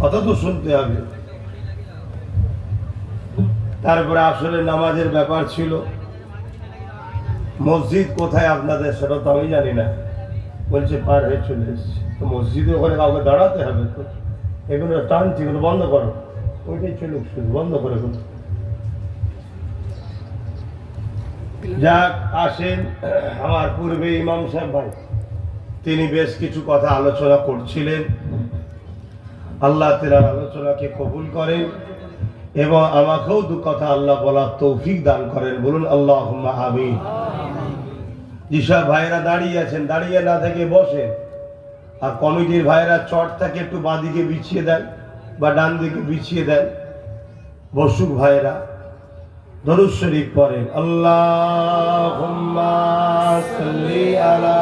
কথা তো শুনতে হবে। তারপরে আসলে নামাজের ব্যাপার ছিল। মসজিদ কোথায় আপনাদের সেটা তো আমি জানি না। বলছে পার হয়ে চলে এসেছি, তো মসজিদে ওখানে কাউকে দাঁড়াতে হবে তো। এগুলো টানছি, এগুলো বন্ধ করো, ওইটাই চলুক, শুধু বন্ধ করে দেবো। যাক, আসেন। আমার পূর্বে ইমাম সাহেব ভাই, তিনি বেশ কিছু কথা আলোচনা করছিলেন। আল্লাহ তেনার আলোচনাকে কবুল করেন এবং আমাকেও দু কথা আল্লাহ বলার তৌফিক দান করেন। বলুন আল্লাহুম্মা আমিন। যেসব ভাইরা দাঁড়িয়ে আছেন, দাঁড়িয়ে না থেকে বসেন। আর কমিটির ভাইরা চটটাকে একটু বাঁদিকে বিছিয়ে দেন বা ডান দিকে বিছিয়ে দেন। বসুক ভাইরা, দরুদ শরীফ পড়েন। আল্লাহুম্মা সাল্লি আলা